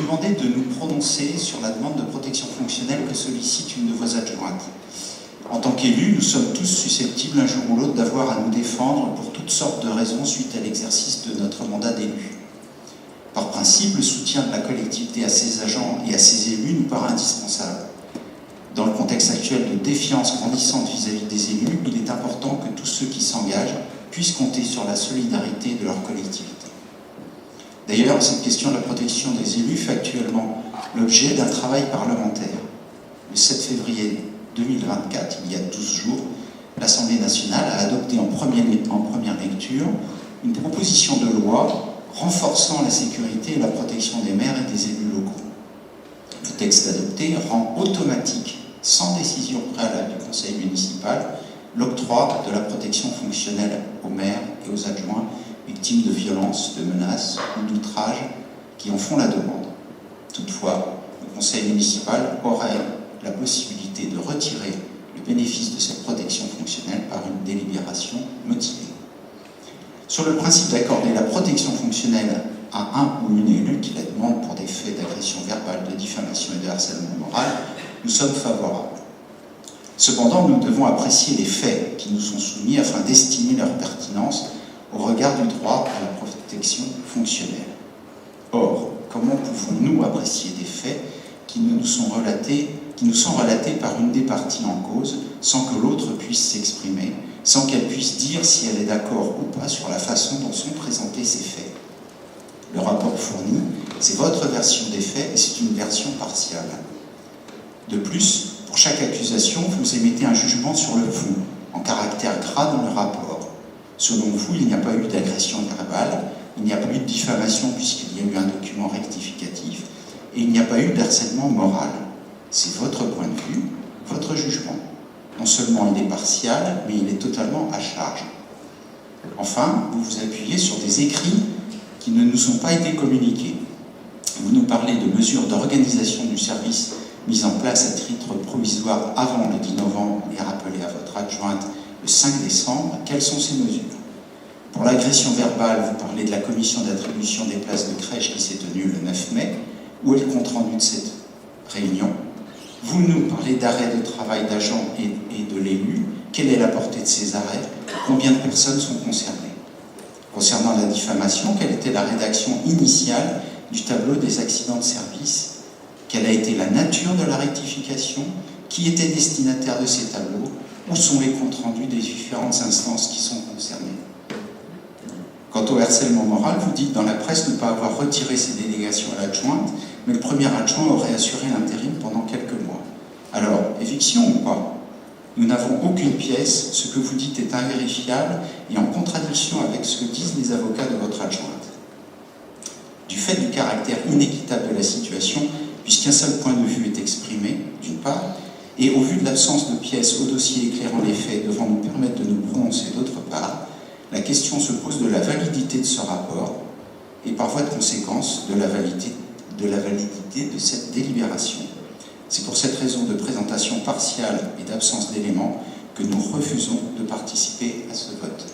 demandé de nous prononcer sur la demande de protection fonctionnelle que sollicite une de vos adjointes. En tant qu'élus, nous sommes tous susceptibles un jour ou l'autre d'avoir à nous défendre pour toutes sortes de raisons suite à l'exercice de notre mandat d'élu. Par principe, le soutien de la collectivité à ses agents et à ses élus nous paraît indispensable. Dans le contexte actuel de défiance grandissante vis-à-vis des élus, il est important que tous ceux qui s'engagent puissent compter sur la solidarité de leur collectivité. D'ailleurs, cette question de la protection des élus fait actuellement l'objet d'un travail parlementaire. Le 7 février 2024, il y a 12 jours, l'Assemblée nationale a adopté en première lecture une proposition de loi renforçant la sécurité et la protection des maires et des élus locaux. Le texte adopté rend automatique, sans décision préalable du conseil municipal, l'octroi de la protection fonctionnelle aux maires et aux adjoints victimes de violences, de menaces ou d'outrages qui en font la demande. Toutefois, le conseil municipal aurait la possibilité de retirer le bénéfice de cette protection fonctionnelle par une délibération motivée. Sur le principe d'accorder la protection fonctionnelle à un ou une élue qui la demande pour des faits d'agression verbale, de diffamation et de harcèlement moral, nous sommes favorables. Cependant, nous devons apprécier les faits qui nous sont soumis afin d'estimer leur pertinence au regard du droit à la protection fonctionnelle. Or, comment pouvons-nous apprécier des faits qui nous sont relatés par une des parties en cause sans que l'autre puisse s'exprimer, sans qu'elle puisse dire si elle est d'accord ou pas sur la façon dont sont présentés ces faits? Le rapport fourni, c'est votre version des faits et c'est une version partiale. De plus, pour chaque accusation, vous émettez un jugement sur le fond, en caractère gras dans le rapport. Selon vous, il n'y a pas eu d'agression verbale, il n'y a pas eu de diffamation puisqu'il y a eu un document rectificatif, et il n'y a pas eu de harcèlement moral. C'est votre point de vue, votre jugement. Non seulement il est partial, mais il est totalement à charge. Enfin, vous vous appuyez sur des écrits qui ne nous ont pas été communiqués. Vous nous parlez de mesures d'organisation du service mises en place à titre provisoire avant le 10 novembre et rappelées à votre adjointe le 5 décembre. Quelles sont ces mesures? Pour l'agression verbale, vous parlez de la commission d'attribution des places de crèche qui s'est tenue le 9 mai. Où est le compte-rendu de cette réunion? Vous nous parlez d'arrêt de travail d'agents et de l'élu. Quelle est la portée de ces arrêts? Combien de personnes sont concernées? Concernant la diffamation, quelle était la rédaction initiale du tableau des accidents de service? Quelle a été la nature de la rectification? Qui était destinataire de ces tableaux? Où sont les comptes rendus des différentes instances qui sont concernées? Quant au harcèlement moral, vous dites dans la presse ne pas avoir retiré ses délégations à l'adjointe, mais le premier adjoint aurait assuré l'intérim pendant quelques mois. Alors, éviction ou pas? Nous n'avons aucune pièce, ce que vous dites est invérifiable et en contradiction avec ce que disent les avocats de votre adjointe. Du fait du caractère inéquitable de la situation, puisqu'un seul point de vue est exprimé, d'une part, et au vu de l'absence de pièces au dossier éclairant les faits devant nous permettre de nous prononcer d'autre part, la question se pose de la validité de ce rapport et par voie de conséquence de la validité de cette délibération. C'est pour cette raison de présentation partiale et d'absence d'éléments que nous refusons de participer à ce vote.